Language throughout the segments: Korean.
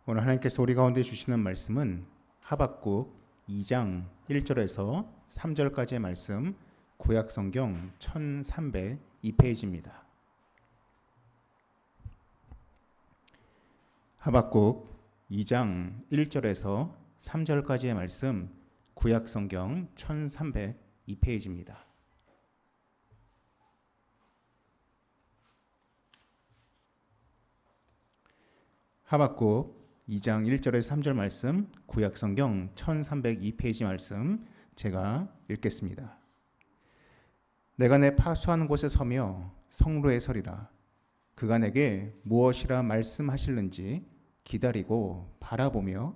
오늘 하나님께서 우리 가운데 주시는 말씀은 하박국 2장 1절에서 3절까지의 말씀, 구약성경 1302페이지입니다. 하박국 2장 1절에서 3절까지의 말씀, 구약성경 1302페이지입니다. 하박국 2장 1절에서 3절 말씀, 구약성경 1302페이지 말씀 제가 읽겠습니다. 내가 내 파수하는 곳에 서며 성루에 서리라. 그가 내게 무엇이라 말씀하실는지 기다리고 바라보며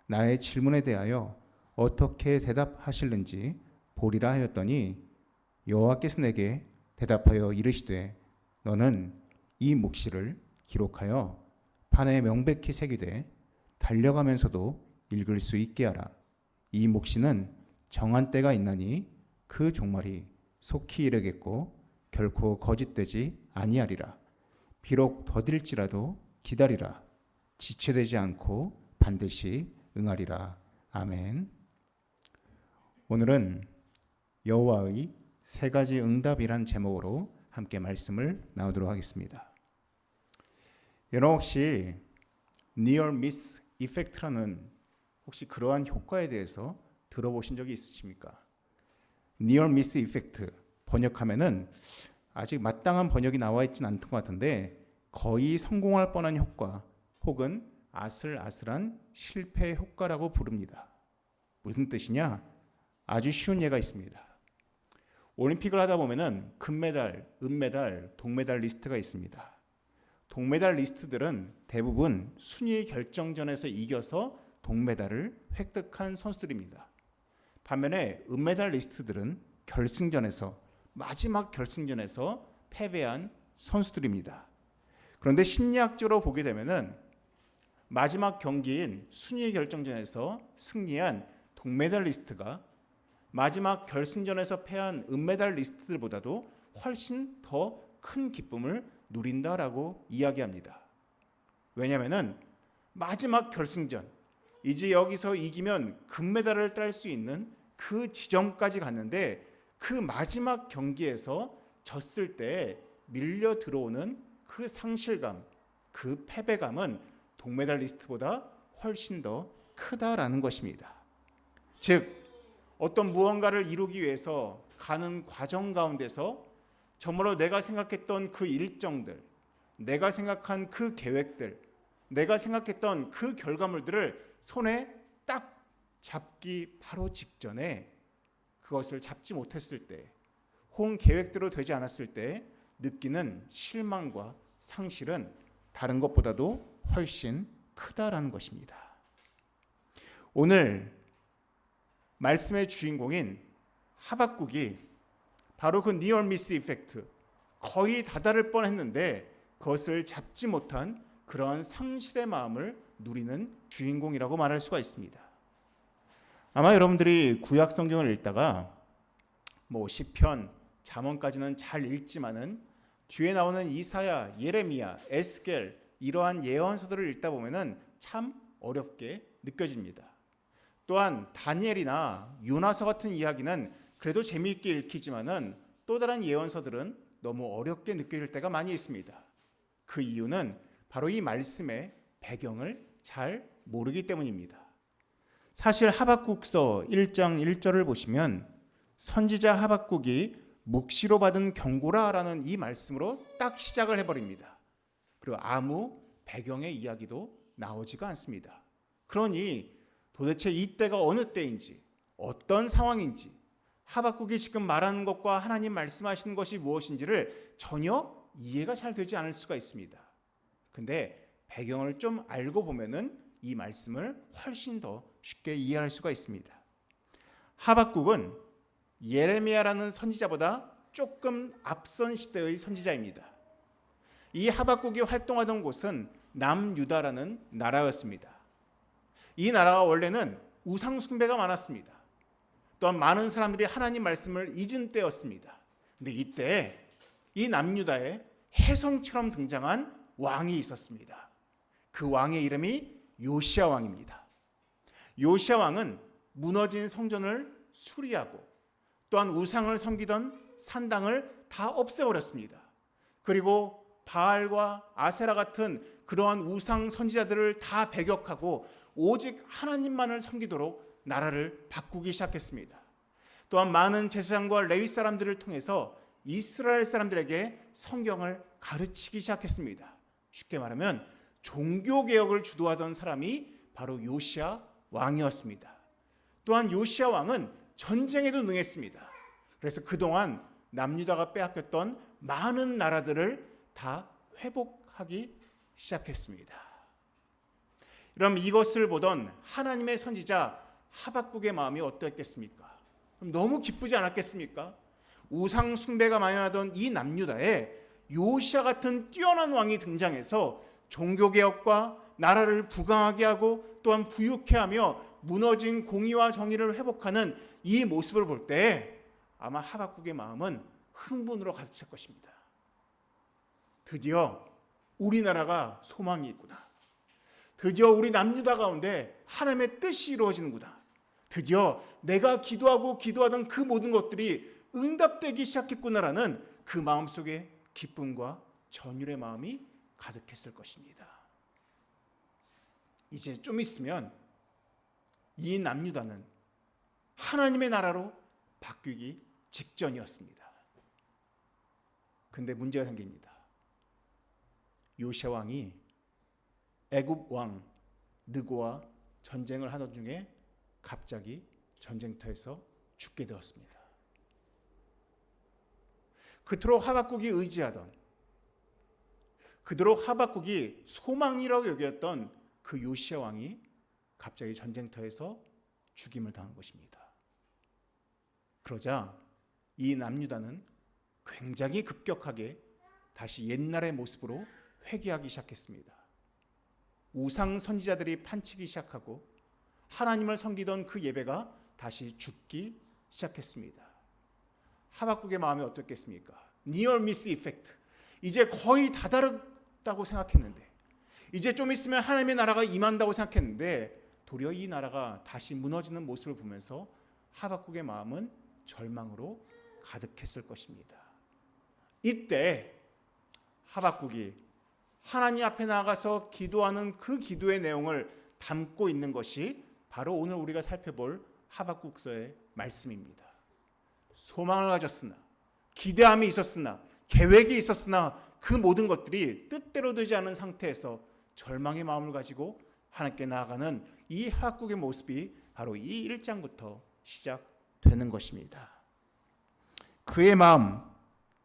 나의 질문에 대하여 어떻게 대답하실는지 보리라 하였더니 여호와께서 내게 대답하여 이르시되 너는 이 묵시를 기록하여 판에 명백히 새기되 달려가면서도 읽을 수 있게 하라. 이 묵시는 정한 때가 있나니 그 종말이 속히 이르겠고 결코 거짓되지 아니하리라. 비록 더딜지라도 기다리라. 지체되지 않고 반드시 응하리라. 아멘. 오늘은 여호와의 세 가지 응답이란 제목으로 함께 말씀을 나누도록 하겠습니다. 여러분 혹시 Near Miss Effect라는 혹시 그러한 효과에 대해서 들어보신 적이 있으십니까? Near Miss Effect 번역하면은 아직 마땅한 번역이 나와 있지는 않던 것 같은데 거의 성공할 뻔한 효과 혹은 아슬아슬한 실패 효과라고 부릅니다. 무슨 뜻이냐? 아주 쉬운 예가 있습니다. 올림픽을 하다 보면은 금메달, 은메달, 동메달 리스트가 있습니다. 동메달 리스트들은 대부분 순위 결정전에서 이겨서 동메달을 획득한 선수들입니다. 반면에 은메달 리스트들은 결승전에서 마지막 결승전에서 패배한 선수들입니다. 그런데 심리학적으로 보게 되면은 마지막 경기인 순위 결정전에서 승리한 동메달 리스트가 마지막 결승전에서 패한 은메달 리스트들보다도 훨씬 더 큰 기쁨을 누린다라고 이야기합니다. 왜냐하면 마지막 결승전, 이제 여기서 이기면 금메달을 딸 수 있는 그 지점까지 갔는데 그 마지막 경기에서 졌을 때 밀려 들어오는 그 상실감, 그 패배감은 동메달 리스트보다 훨씬 더 크다라는 것입니다. 즉 어떤 무언가를 이루기 위해서 가는 과정 가운데서 정말로 내가 생각했던 그 일정들, 내가 생각한 그 계획들, 내가 생각했던 그 결과물들을 손에 딱 잡기 바로 직전에 그것을 잡지 못했을 때, 혹은 계획대로 되지 않았을 때 느끼는 실망과 상실은 다른 것보다도 훨씬 크다라는 것입니다. 오늘 말씀의 주인공인 하박국이 바로 그 니어 미스 이펙트, 거의 다다를 뻔했는데 그것을 잡지 못한 그러한 상실의 마음을 누리는 주인공이라고 말할 수가 있습니다. 아마 여러분들이 구약 성경을 읽다가 시편, 잠언까지는 잘 읽지만은 뒤에 나오는 이사야, 예레미야, 에스겔 이러한 예언서들을 읽다 보면은 참 어렵게 느껴집니다. 또한 다니엘이나 요나서 같은 이야기는 그래도 재미있게 읽히지만은 또 다른 예언서들은 너무 어렵게 느껴질 때가 많이 있습니다. 그 이유는 바로 이 말씀의 배경을 잘 모르기 때문입니다. 사실 하박국서 1장 1절을 보시면 선지자 하박국이 묵시로 받은 경고라라는 이 말씀으로 딱 시작을 해버립니다. 그리고 아무 배경의 이야기도 나오지가 않습니다. 그러니 도대체 이때가 어느 때인지, 어떤 상황인지, 하박국이 지금 말하는 것과 하나님 말씀하시는 것이 무엇인지를 전혀 이해가 잘 되지 않을 수가 있습니다. 근데 배경을 좀 알고 보면은 이 말씀을 훨씬 더 쉽게 이해할 수가 있습니다. 하박국은 예레미야라는 선지자보다 조금 앞선 시대의 선지자입니다. 이 하박국이 활동하던 곳은 남유다라는 나라였습니다. 이 나라가 원래는 우상 숭배가 많았습니다. 또한 많은 사람들이 하나님 말씀을 잊은 때였습니다. 근데 이때 이 남유다에 혜성처럼 등장한 왕이 있었습니다. 그 왕의 이름이 요시야 왕입니다. 요시야 왕은 무너진 성전을 수리하고 또한 우상을 섬기던 산당을 다 없애버렸습니다. 그리고 바알과 아세라 같은 그러한 우상 선지자들을 다 배격하고 오직 하나님만을 섬기도록 나라를 바꾸기 시작했습니다. 또한 많은 제사장과 레위 사람들을 통해서 이스라엘 사람들에게 성경을 가르치기 시작했습니다. 쉽게 말하면 종교개혁을 주도하던 사람이 바로 요시야 왕이었습니다. 또한 요시야 왕은 전쟁에도 능했습니다. 그래서 그동안 남유다가 빼앗겼던 많은 나라들을 다 회복하기 시작했습니다. 그럼 이것을 보던 하나님의 선지자 하박국의 마음이 어떠했겠습니까? 그럼 너무 기쁘지 않았겠습니까? 우상 숭배가 만연하던 이 남유다에 요시야 같은 뛰어난 왕이 등장해서 종교개혁과 나라를 부강하게 하고 또한 부유케 하며 무너진 공의와 정의를 회복하는 이 모습을 볼 때 아마 하박국의 마음은 흥분으로 가득 찰 것입니다. 드디어 우리나라가 소망이 있구나. 드디어 우리 남유다 가운데 하나님의 뜻이 이루어지는구나. 드디어 내가 기도하던 그 모든 것들이 응답되기 시작했구나라는 그 마음속에 기쁨과 전율의 마음이 가득했을 것입니다. 이제 좀 있으면 이 남유다는 하나님의 나라로 바뀌기 직전이었습니다. 근데 문제가 생깁니다. 요시야 왕이 애굽 왕 느고와 전쟁을 하던 중에 갑자기 전쟁터에서 죽게 되었습니다. 그토록 하박국이 의지하던, 그토록 하박국이 소망이라고 여겼던 그 요시야 왕이 갑자기 전쟁터에서 죽임을 당한 것입니다. 그러자 이 남유다는 굉장히 급격하게 다시 옛날의 모습으로 회귀하기 시작했습니다. 우상 선지자들이 판치기 시작하고 하나님을 섬기던 그 예배가 다시 죽기 시작했습니다. 하박국의 마음이 어떻겠습니까? Near miss effect. 이제 거의 다다르다고 생각했는데, 이제 좀 있으면 하나님의 나라가 임한다고 생각했는데 도리어 이 나라가 다시 무너지는 모습을 보면서 하박국의 마음은 절망으로 가득했을 것입니다. 이때 하박국이 하나님 앞에 나가서 기도하는 그 기도의 내용을 담고 있는 것이 바로 오늘 우리가 살펴볼 하박국서의 말씀입니다. 소망을 가졌으나, 기대함이 있었으나, 계획이 있었으나 그 모든 것들이 뜻대로 되지 않은 상태에서 절망의 마음을 가지고 하나님께 나아가는 이 하박국의 모습이 바로 이 1장부터 시작되는 것입니다. 그의 마음,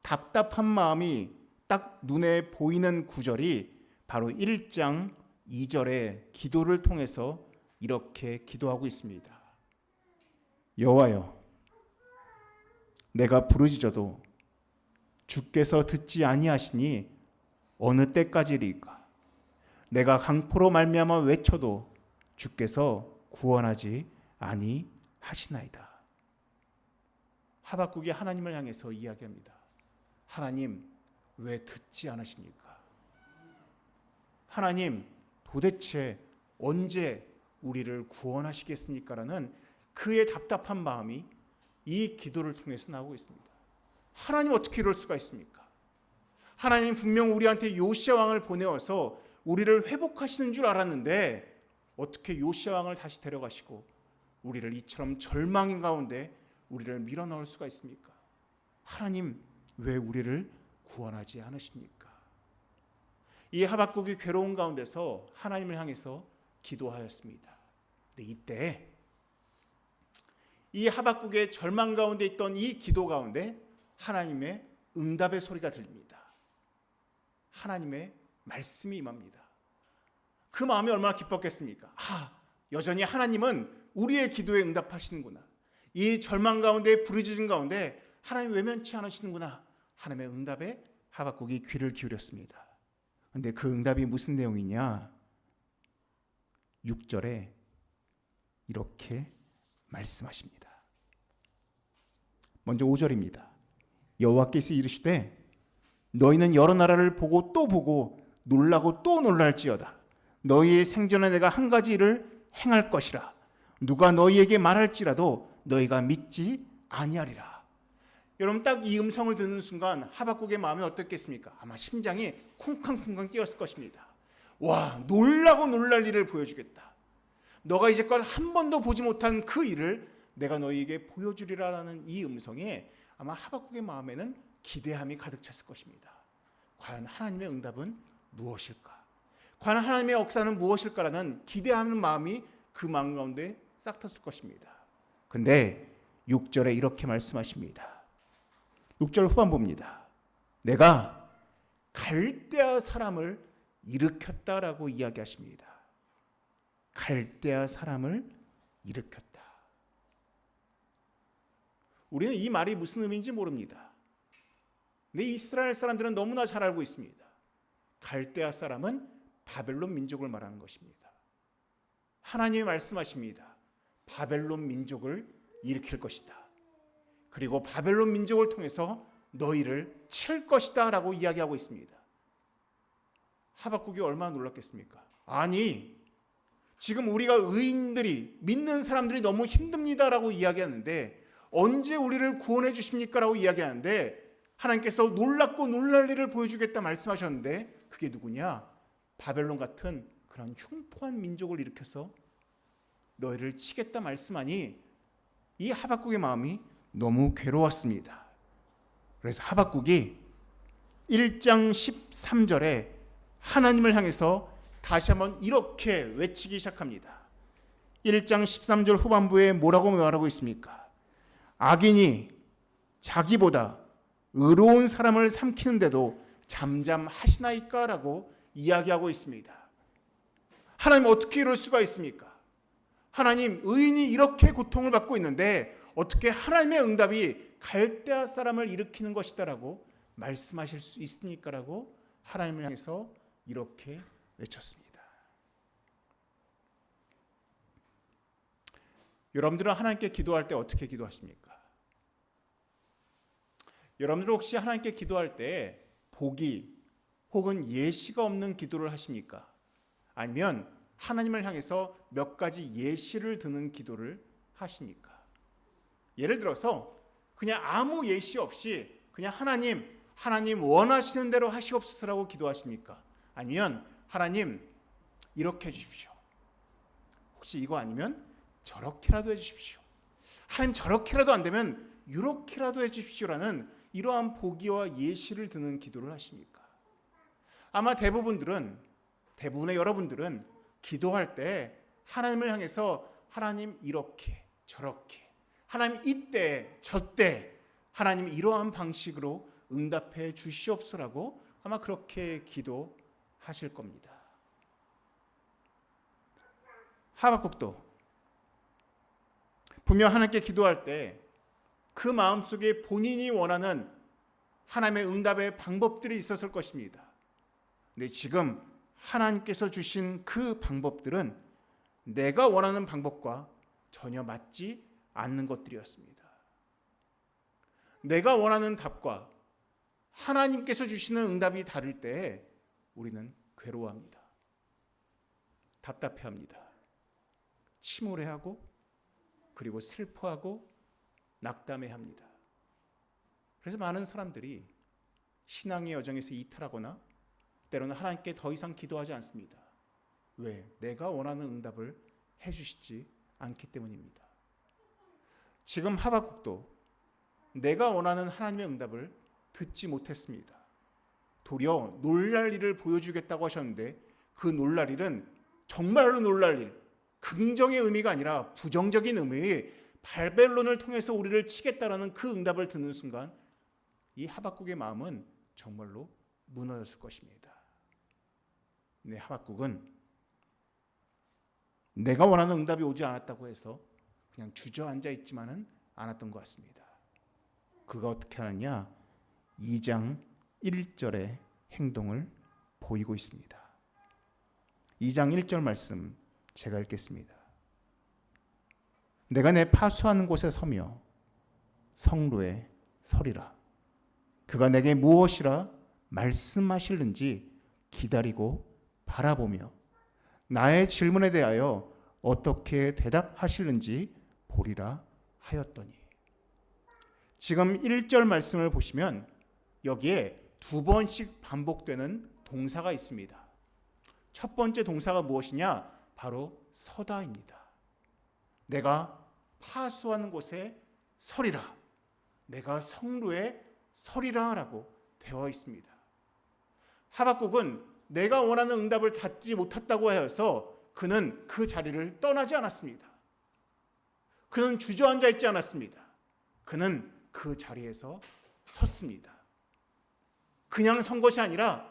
답답한 마음이 딱 눈에 보이는 구절이 바로 1장 2절의 기도를 통해서 이렇게 기도하고 있습니다. 여호와여, 내가 부르짖어도 주께서 듣지 아니하시니 어느 때까지리까? 내가 강포로 말미암아 외쳐도 주께서 구원하지 아니하시나이다. 하박국이 하나님을 향해서 이야기합니다. 하나님, 왜 듣지 않으십니까? 하나님, 도대체 언제 우리를 구원하시겠습니까? 라는 그의 답답한 마음이 이 기도를 통해서 나오고 있습니다. 하나님, 어떻게 이럴 수가 있습니까? 하나님 분명 우리한테 요시야 왕을 보내어서 우리를 회복하시는 줄 알았는데 어떻게 요시야 왕을 다시 데려가시고 우리를 이처럼 절망인 가운데 우리를 밀어넣을 수가 있습니까? 하나님, 왜 우리를 구원하지 않으십니까? 이 하박국이 괴로운 가운데서 하나님을 향해서 기도하였습니다. 근데 이때 이 하박국의 절망 가운데 있던 이 기도 가운데 하나님의 응답의 소리가 들립니다. 하나님의 말씀이 임합니다. 그 마음이 얼마나 기뻤겠습니까? 여전히 하나님은 우리의 기도에 응답하시는구나. 이 절망 가운데, 부르짖은 가운데 하나님 외면치 않으시는구나. 하나님의 응답에 하박국이 귀를 기울였습니다. 그런데 그 응답이 무슨 내용이냐? 6절에 이렇게 말씀하십니다. 먼저 5절입니다. 여호와께서 이르시되 너희는 여러 나라를 보고 또 보고 놀라고 또 놀랄지어다. 너희의 생전에 내가 한 가지 일을 행할 것이라. 누가 너희에게 말할지라도 너희가 믿지 아니하리라. 여러분, 딱 이 음성을 듣는 순간 하박국의 마음이 어떻겠습니까? 아마 심장이 쿵쾅쿵쾅 뛰었을 것입니다. 와, 놀라고 놀랄 일을 보여주겠다. 너가 이제껏 한 번도 보지 못한 그 일을 내가 너희에게 보여주리라라는 이 음성에 아마 하박국의 마음에는 기대함이 가득 찼을 것입니다. 과연 하나님의 응답은 무엇일까? 과연 하나님의 역사는 무엇일까라는 기대하는 마음이 그 마음 가운데 싹 텄을 것입니다. 근데 6절에 이렇게 말씀하십니다. 6절 후반부입니다. 내가 갈대아 사람을 일으켰다라고 이야기하십니다. 갈대아 사람을 일으켰다. 우리는 이 말이 무슨 의미인지 모릅니다. 근데 이스라엘 사람들은 너무나 잘 알고 있습니다. 갈대아 사람은 바벨론 민족을 말하는 것입니다. 하나님이 말씀하십니다. 바벨론 민족을 일으킬 것이다. 그리고 바벨론 민족을 통해서 너희를 칠 것이다 라고 이야기하고 있습니다. 하박국이 얼마나 놀랐겠습니까? 아니, 지금 우리가 의인들이 믿는 사람들이 너무 힘듭니다 라고 이야기하는데 언제 우리를 구원해 주십니까 라고 이야기하는데 하나님께서 놀랍고 놀랄 일을 보여주겠다 말씀하셨는데 그게 누구냐? 바벨론 같은 그런 흉포한 민족을 일으켜서 너희를 치겠다 말씀하니 이 하박국의 마음이 너무 괴로웠습니다. 그래서 하박국이 1장 13절에 하나님을 향해서 다시 한번 이렇게 외치기 시작합니다. 1장 13절 후반부에 뭐라고 말하고 있습니까? 악인이 자기보다 의로운 사람을 삼키는데도 잠잠하시나이까? 라고 이야기하고 있습니다. 하나님 어떻게 이럴 수가 있습니까? 하나님, 의인이 이렇게 고통을 받고 있는데 어떻게 하나님의 응답이 갈대아 사람을 일으키는 것이다 라고 말씀하실 수 있습니까? 라고 하나님을 향해서 이렇게 외쳤습니다. 여러분들은 하나님께 기도할 때 어떻게 기도하십니까? 여러분들 혹시 하나님께 기도할 때 보기 혹은 예시가 없는 기도를 하십니까? 아니면 하나님을 향해서 몇 가지 예시를 드는 기도를 하십니까? 예를 들어서 그냥 아무 예시 없이 그냥 하나님 원하시는 대로 하시옵소서라고 기도하십니까? 아니면 하나님 이렇게 해주십시오. 혹시 이거 아니면 저렇게라도 해주십시오. 하나님 저렇게라도 안 되면 이렇게라도 해주십시오라는 이러한 보기와 예시를 드는 기도를 하십니까? 아마 대부분의 여러분들은 기도할 때 하나님을 향해서 하나님 이렇게 저렇게 하나님 이때 저때 하나님 이러한 방식으로 응답해 주시옵소서라고 아마 그렇게 기도하실 겁니다. 하박국도 분명 하나님께 기도할 때 그 마음속에 본인이 원하는 하나님의 응답의 방법들이 있었을 것입니다. 근데 지금 하나님께서 주신 그 방법들은 내가 원하는 방법과 전혀 맞지 않는 것들이었습니다. 내가 원하는 답과 하나님께서 주시는 응답이 다를 때 우리는 괴로워합니다. 답답해합니다. 침울해하고 그리고 슬퍼하고 낙담해합니다. 그래서 많은 사람들이 신앙의 여정에서 이탈하거나 때로는 하나님께 더 이상 기도하지 않습니다. 왜? 내가 원하는 응답을 해주시지 않기 때문입니다. 지금 하박국도 내가 원하는 하나님의 응답을 듣지 못했습니다. 도리어 놀랄 일을 보여주겠다고 하셨는데 그 놀랄 일은 정말로 놀랄 일, 긍정의 의미가 아니라 부정적인 의미의 바벨론을 통해서 우리를 치겠다라는 그 응답을 듣는 순간 이 하박국의 마음은 정말로 무너졌을 것입니다. 네, 하박국은 내가 원하는 응답이 오지 않았다고 해서 그냥 주저앉아 있지만은 않았던 것 같습니다. 그가 어떻게 하느냐? 2장 1절의 행동을 보이고 있습니다. 2장 1절 말씀 제가 읽겠습니다. 내가 내 파수하는 곳에 서며 성루에 서리라. 그가 내게 무엇이라 말씀하실는지 기다리고 바라보며 나의 질문에 대하여 어떻게 대답하시는지 보리라 하였더니. 지금 1절 말씀을 보시면 여기에 두 번씩 반복되는 동사가 있습니다. 첫 번째 동사가 무엇이냐? 바로 서다입니다. 내가 파수하는 곳에 서리라, 내가 성루에 서리라 라고 되어 있습니다. 하박국은 내가 원하는 응답을 받지 못했다고 하여서 그는 그 자리를 떠나지 않았습니다. 그는 주저앉아 있지 않았습니다. 그는 그 자리에서 섰습니다. 그냥 선 것이 아니라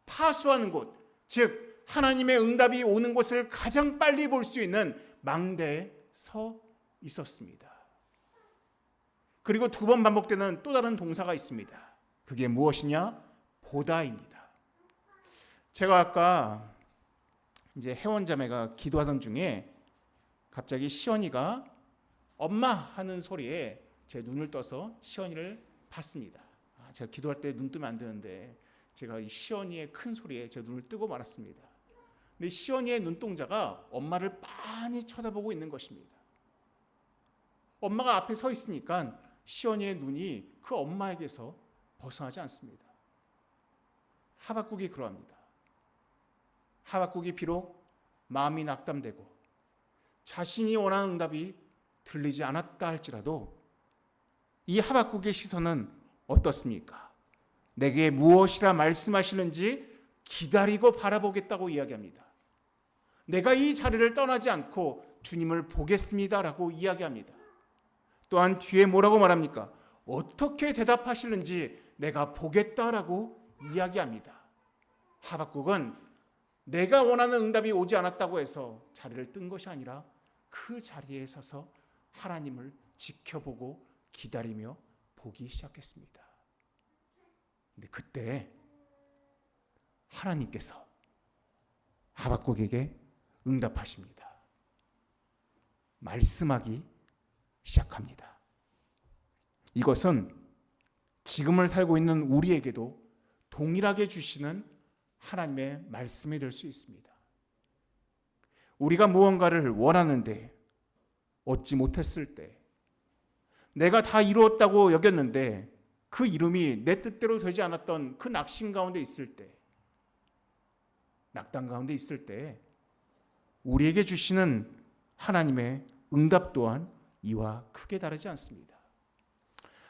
파수하는 곳, 즉 하나님의 응답이 오는 곳을 가장 빨리 볼 수 있는 망대에 서 있었습니다. 그리고 두 번 반복되는 또 다른 동사가 있습니다. 그게 무엇이냐? 보다입니다. 제가 아까 이제 회원자매가 기도하던 중에 갑자기 시원이가 엄마 하는 소리에 제 눈을 떠서 시원이를 봤습니다. 제가 기도할 때 눈 뜨면 안 되는데 제가 이 시원이의 큰 소리에 제 눈을 뜨고 말았습니다. 근데 시원이의 눈동자가 엄마를 빤히 쳐다보고 있는 것입니다. 엄마가 앞에 서 있으니까 시원이의 눈이 그 엄마에게서 벗어나지 않습니다. 하박국이 그러합니다. 하박국이 비록 마음이 낙담되고 자신이 원하는 응답이 들리지 않았다 할지라도 이 하박국의 시선은 어떻습니까? 내게 무엇이라 말씀하시는지 기다리고 바라보겠다고 이야기합니다. 내가 이 자리를 떠나지 않고 주님을 보겠습니다라고 이야기합니다. 또한 뒤에 뭐라고 말합니까? 어떻게 대답하시는지 내가 보겠다라고 이야기합니다. 하박국은 내가 원하는 응답이 오지 않았다고 해서 자리를 뜬 것이 아니라 그 자리에 서서 하나님을 지켜보고 기다리며 보기 시작했습니다. 근데 그때 하나님께서 하박국에게 응답하십니다. 말씀하기 시작합니다. 이것은 지금을 살고 있는 우리에게도 동일하게 주시는 하나님의 말씀이 될 수 있습니다. 우리가 무언가를 원하는데 얻지 못했을 때, 내가 다 이루었다고 여겼는데 그 이름이 내 뜻대로 되지 않았던 그 낙심 가운데 있을 때, 낙담 가운데 있을 때 우리에게 주시는 하나님의 응답 또한 이와 크게 다르지 않습니다.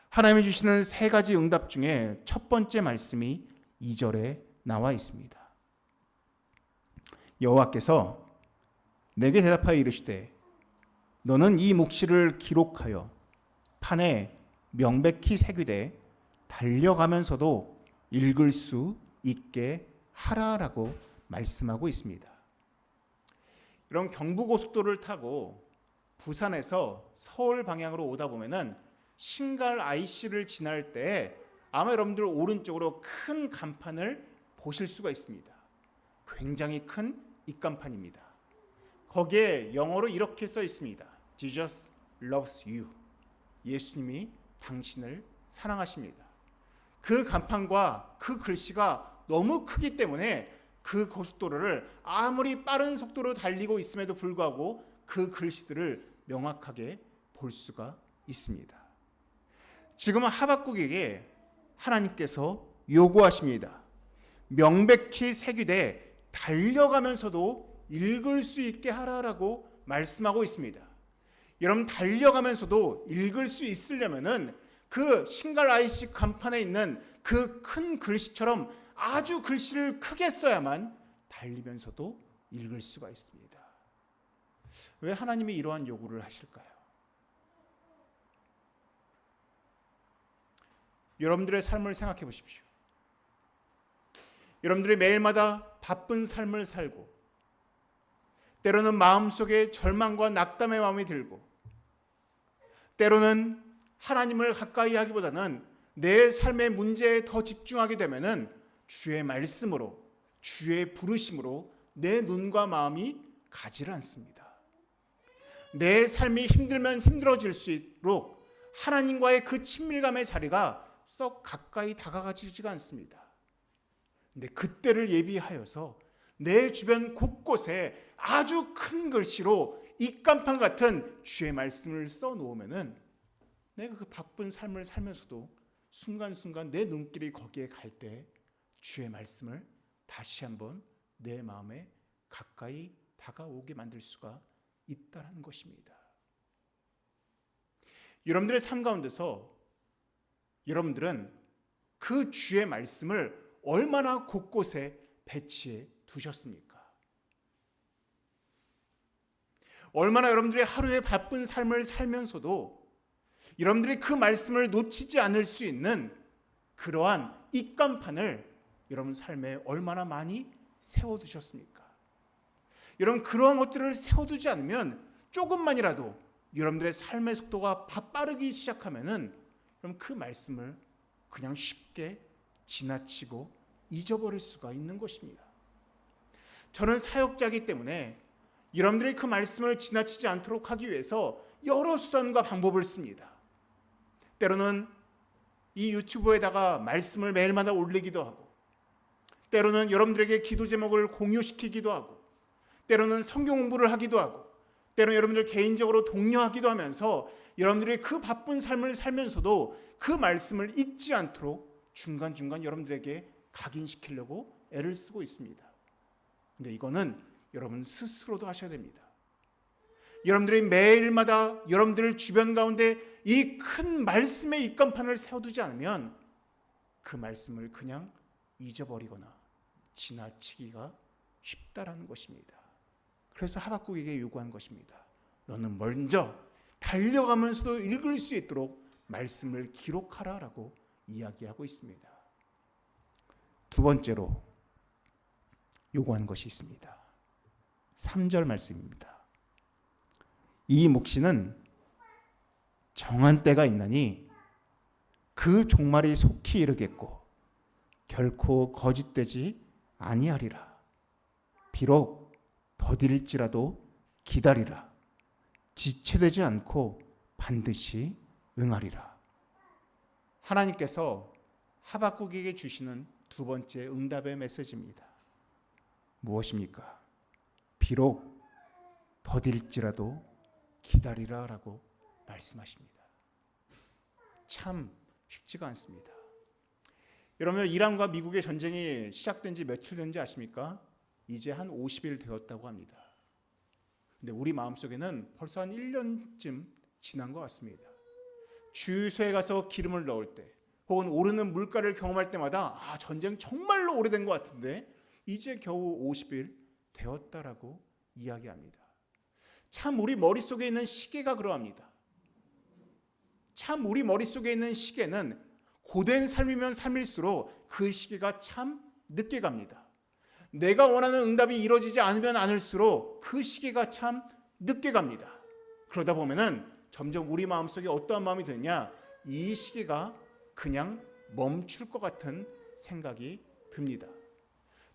하나님이 주시는 세 가지 응답 중에 첫 번째 말씀이 2절에 나와 있습니다. 여호와께서 내게 대답하여 이르시되 너는 이 묵시를 기록하여 판에 명백히 새기되 달려가면서도 읽을 수 있게 하라라고 말씀하고 있습니다. 이런 경부고속도로를 타고 부산에서 서울 방향으로 오다 보면은 신갈 IC를 지날 때 아마 여러분들 오른쪽으로 큰 간판을 보실 수가 있습니다. 굉장히 큰 입간판입니다. 거기에 영어로 이렇게 써 있습니다. Jesus loves you. 예수님이 당신을 사랑하십니다. 그 간판과 그 글씨가 너무 크기 때문에 그 고속도로를 아무리 빠른 속도로 달리고 있음에도 불구하고 그 글씨들을 명확하게 볼 수가 있습니다. 지금 하박국에게 하나님께서 요구하십니다. 명백히 새기되 달려가면서도 읽을 수 있게 하라라고 말씀하고 있습니다. 여러분, 달려가면서도 읽을 수 있으려면은 그 신갈 IC 간판에 있는 그 큰 글씨처럼 아주 글씨를 크게 써야만 달리면서도 읽을 수가 있습니다. 왜 하나님이 이러한 요구를 하실까요? 여러분들의 삶을 생각해 보십시오. 여러분들이 매일마다 바쁜 삶을 살고 때로는 마음속에 절망과 낙담의 마음이 들고 때로는 하나님을 가까이 하기보다는 내 삶의 문제에 더 집중하게 되면은 주의 말씀으로, 주의 부르심으로 내 눈과 마음이 가지를 않습니다. 내 삶이 힘들면 힘들어질수록 하나님과의 그 친밀감의 자리가 썩 가까이 다가가지가 않습니다. 근데 그때를 예비하여서 내 주변 곳곳에 아주 큰 글씨로 입간판 같은 주의 말씀을 써놓으면은 내가 그 바쁜 삶을 살면서도 순간순간 내 눈길이 거기에 갈 때 주의 말씀을 다시 한번 내 마음에 가까이 다가오게 만들 수가 있다는 것입니다. 여러분들의 삶 가운데서 여러분들은 그 주의 말씀을 얼마나 곳곳에 배치해 두셨습니까? 얼마나 여러분들의 하루의 바쁜 삶을 살면서도 여러분들이 그 말씀을 놓치지 않을 수 있는 그러한 입간판을 여러분 삶에 얼마나 많이 세워두셨습니까? 여러분 그러한 것들을 세워두지 않으면 조금만이라도 여러분들의 삶의 속도가 빠르기 시작하면은 그럼 그 말씀을 그냥 쉽게 지나치고 잊어버릴 수가 있는 것입니다. 저는 사역자이기 때문에 여러분들이 그 말씀을 지나치지 않도록 하기 위해서 여러 수단과 방법을 씁니다. 때로는 이 유튜브에다가 말씀을 매일마다 올리기도 하고, 때로는 여러분들에게 기도 제목을 공유시키기도 하고, 때로는 성경 공부를 하기도 하고, 때로는 여러분들 개인적으로 독려하기도 하면서 여러분들이 그 바쁜 삶을 살면서도 그 말씀을 잊지 않도록 중간중간 여러분들에게 각인시키려고 애를 쓰고 있습니다. 근데 이거는 여러분 스스로도 하셔야 됩니다. 여러분들이 매일마다 여러분들 주변 가운데 이 큰 말씀의 입간판을 세워두지 않으면 그 말씀을 그냥 잊어버리거나 지나치기가 쉽다라는 것입니다. 그래서 하박국에게 요구한 것입니다. 너는 먼저 달려가면서도 읽을 수 있도록 말씀을 기록하라라고 이야기하고 있습니다. 두 번째로 요구한 것이 있습니다. 3절 말씀입니다. 이 묵시는 정한 때가 있나니 그 종말이 속히 이르겠고 결코 거짓되지 아니하리라. 비록 더딜지라도 기다리라. 지체되지 않고 반드시 응하리라. 하나님께서 하박국에게 주시는 두 번째 응답의 메시지입니다. 무엇입니까? 비록 더딜지라도 기다리라 라고 말씀하십니다. 참 쉽지가 않습니다. 여러분, 이란과 미국의 전쟁이 시작된 지 며칠 된지 아십니까? 이제 한 50일 되었다고 합니다. 근데 우리 마음속에는 벌써 한 1년쯤 지난 것 같습니다. 주유소에 가서 기름을 넣을 때 혹은 오르는 물가를 경험할 때마다 전쟁 정말로 오래된 것 같은데 이제 겨우 50일 되었다라고 이야기합니다. 참 우리 머릿속에 있는 시계가 그러합니다. 참 우리 머릿속에 있는 시계는 고된 삶이면 삶일수록 그 시계가 참 늦게 갑니다. 내가 원하는 응답이 이루어지지 않으면 않을수록 그 시계가 참 늦게 갑니다. 그러다 보면은 점점 우리 마음속에 어떠한 마음이 드느냐, 이 시계가 그냥 멈출 것 같은 생각이 듭니다.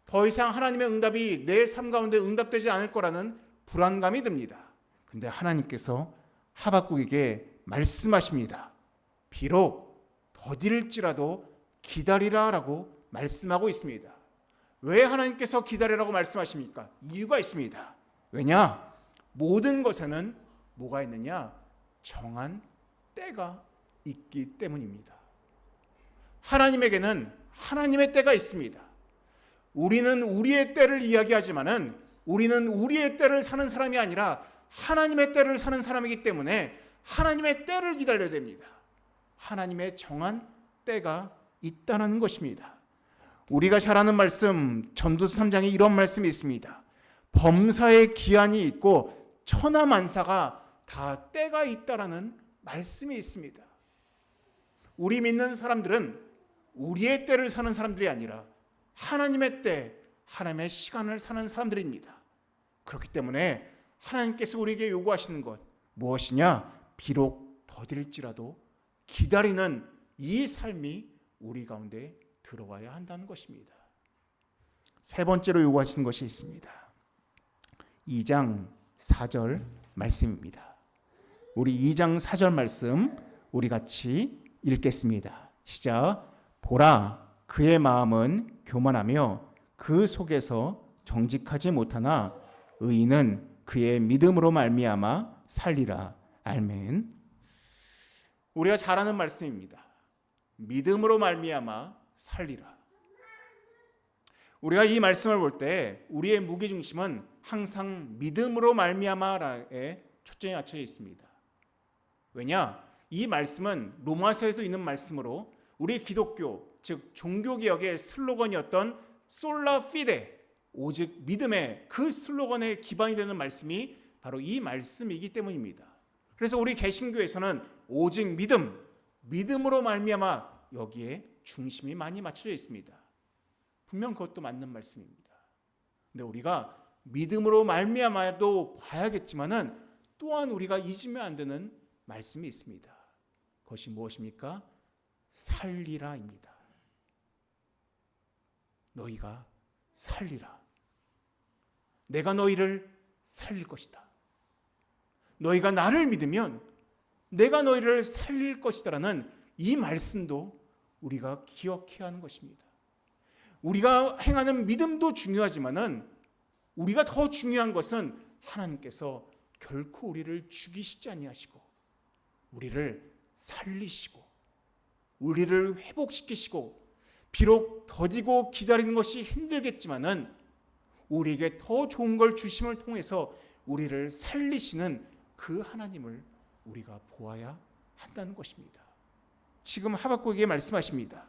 더 이상 하나님의 응답이 내 삶 가운데 응답되지 않을 거라는 불안감이 듭니다. 근데 하나님께서 하박국에게 말씀하십니다. 비록 더딜지라도 기다리라 라고 말씀하고 있습니다. 왜 하나님께서 기다리라고 말씀하십니까? 이유가 있습니다. 왜냐? 모든 것에는 뭐가 있느냐? 정한 때가 있기 때문입니다. 하나님에게는 하나님의 때가 있습니다. 우리는 우리의 때를 이야기하지만은 우리는 우리의 때를 사는 사람이 아니라 하나님의 때를 사는 사람이기 때문에 하나님의 때를 기다려야 됩니다. 하나님의 정한 때가 있다는 것입니다. 우리가 잘 아는 말씀, 전도서 3장에 이런 말씀이 있습니다. 범사의 기한이 있고 천하만사가 다 때가 있다라는 말씀이 있습니다. 우리 믿는 사람들은 우리의 때를 사는 사람들이 아니라 하나님의 때, 하나님의 시간을 사는 사람들입니다. 그렇기 때문에 하나님께서 우리에게 요구하시는 것 무엇이냐? 비록 더딜지라도 기다리는 이 삶이 우리 가운데 들어와야 한다는 것입니다. 세 번째로 요구하시는 것이 있습니다. 2장 4절 말씀입니다. 우리 2장 4절 말씀 우리 같이 읽겠습니다. 시작. 보라, 그의 마음은 교만하며 그 속에서 정직하지 못하나 의인은 그의 믿음으로 말미암아 살리라. 아멘. 우리가 잘 아는 말씀입니다. 믿음으로 말미암아 살리라. 우리가 이 말씀을 볼 때 우리의 무게중심은 항상 믿음으로 말미암아에 초점이 맞춰져 있습니다. 왜냐? 이 말씀은 로마서에도 있는 말씀으로 우리 기독교, 즉 종교개혁의 슬로건이었던 솔라 피데, 오직 믿음의 그 슬로건의 기반이 되는 말씀이 바로 이 말씀이기 때문입니다. 그래서 우리 개신교에서는 오직 믿음으로 말미암아 여기에 중심이 많이 맞춰져 있습니다. 분명 그것도 맞는 말씀입니다. 근데 우리가 믿음으로 말미암아도 봐야겠지만은 또한 우리가 잊으면 안 되는 말씀이 있습니다. 그것이 무엇입니까? 살리라입니다. 너희가 살리라. 내가 너희를 살릴 것이다. 너희가 나를 믿으면 내가 너희를 살릴 것이다라는 이 말씀도 우리가 기억해야 하는 것입니다. 우리가 행하는 믿음도 중요하지만은 우리가 더 중요한 것은 하나님께서 결코 우리를 죽이시지 아니하시고 우리를 살리시고 우리를 회복시키시고 비록 더디고 기다리는 것이 힘들겠지만은 우리에게 더 좋은 걸 주심을 통해서 우리를 살리시는 그 하나님을 우리가 보아야 한다는 것입니다. 지금 하박국에게 말씀하십니다.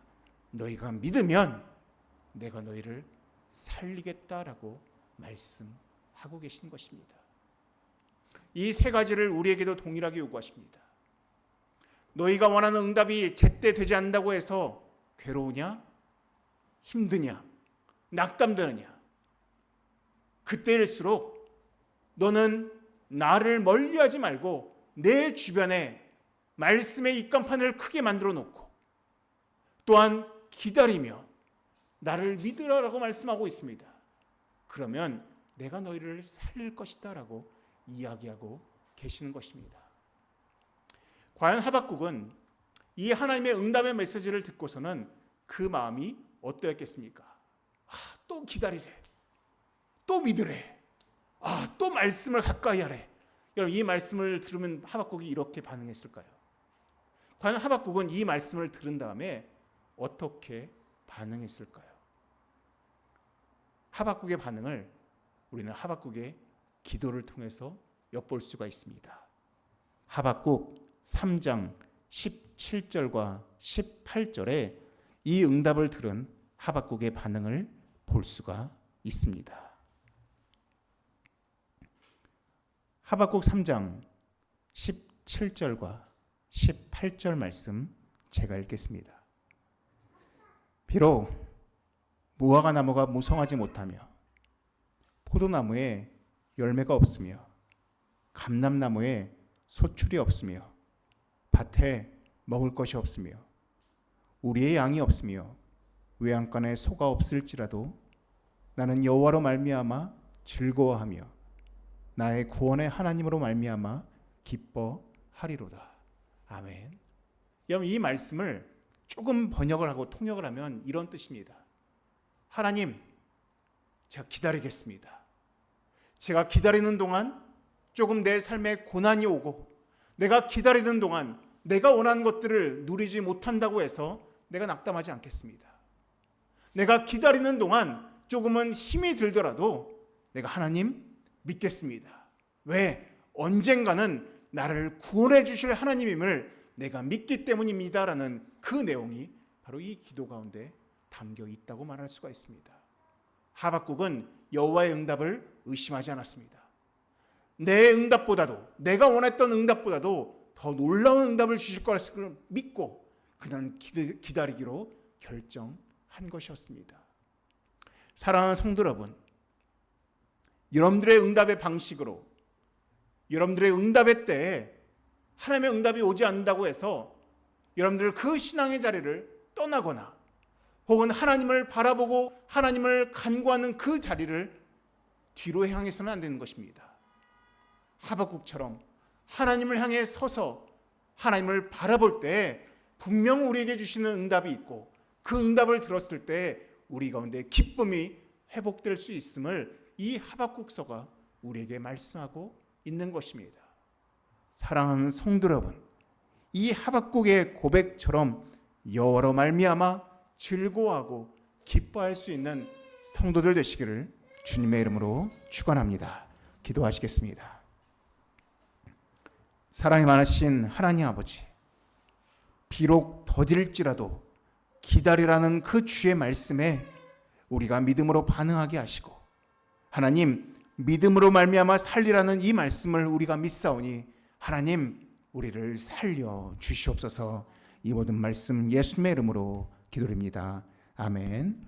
너희가 믿으면 내가 너희를 살리겠다라고 말씀하고 계신 것입니다. 이 세 가지를 우리에게도 동일하게 요구하십니다. 너희가 원하는 응답이 제때 되지 않는다고 해서 괴로우냐? 힘드냐? 낙담되느냐? 그때일수록 너는 나를 멀리하지 말고 내 주변에 말씀의 입간판을 크게 만들어 놓고 또한 기다리며 나를 믿으라라고 말씀하고 있습니다. 그러면 내가 너희를 살릴 것이다 라고 이야기하고 계시는 것입니다. 과연 하박국은 이 하나님의 응답의 메시지를 듣고서는 그 마음이 어떠했겠습니까? 또 기다리래. 또 믿으래. 또 말씀을 가까이 하래. 여러분 이 말씀을 들으면 하박국이 이렇게 반응했을까요? 과연 하박국은 이 말씀을 들은 다음에 어떻게 반응했을까요? 하박국의 반응을 우리는 하박국의 기도를 통해서 엿볼 수가 있습니다. 하박국 3장 17절과 18절에 이 응답을 들은 하박국의 반응을 볼 수가 있습니다. 하박국 3장 17절과 18절 말씀 제가 읽겠습니다. 비록 무화과 나무가 무성하지 못하며 포도나무에 열매가 없으며 감람나무에 소출이 없으며 밭에 먹을 것이 없으며 우리의 양이 없으며 외양간에 소가 없을지라도 나는 여호와로 말미암아 즐거워하며 나의 구원의 하나님으로 말미암아 기뻐하리로다. 아멘. 여러분 이 말씀을 조금 번역을 하고 통역을 하면 이런 뜻입니다. 하나님, 제가 기다리겠습니다. 제가 기다리는 동안 조금 내 삶에 고난이 오고 내가 기다리는 동안 내가 원하는 것들을 누리지 못한다고 해서 내가 낙담하지 않겠습니다. 내가 기다리는 동안 조금은 힘이 들더라도 내가 하나님 믿겠습니다. 왜? 언젠가는 나를 구원해 주실 하나님임을 내가 믿기 때문입니다라는 그 내용이 바로 이 기도 가운데 담겨 있다고 말할 수가 있습니다. 하박국은 여호와의 응답을 의심하지 않았습니다. 내 응답보다도 내가 원했던 응답보다도 더 놀라운 응답을 주실 것을 믿고 그는 기다리기로 결정한 것이었습니다. 사랑하는 성도 여러분, 여러분들의 응답의 방식으로 여러분들의 응답의 때에 하나님의 응답이 오지 않는다고 해서 여러분들 그 신앙의 자리를 떠나거나 혹은 하나님을 바라보고 하나님을 간구하는 그 자리를 뒤로 향해서는 안 되는 것입니다. 하박국처럼 하나님을 향해 서서 하나님을 바라볼 때 분명 우리에게 주시는 응답이 있고 그 응답을 들었을 때 우리 가운데 기쁨이 회복될 수 있음을 이 하박국서가 우리에게 말씀하고 있는 것입니다. 사랑하는 성도 여러분, 이 하박국의 고백처럼 여호와로 말미암아 즐거워하고 기뻐할 수 있는 성도들 되시기를 주님의 이름으로 축원합니다. 기도하시겠습니다. 사랑이 많으신 하나님 아버지, 비록 더딜지라도 기다리라는 그 주의 말씀에 우리가 믿음으로 반응하게 하시고, 하나님 믿음으로 말미암아 살리라는 이 말씀을 우리가 믿사오니 하나님 우리를 살려 주시옵소서. 이 모든 말씀 예수님의 이름으로 기도드립니다. 아멘.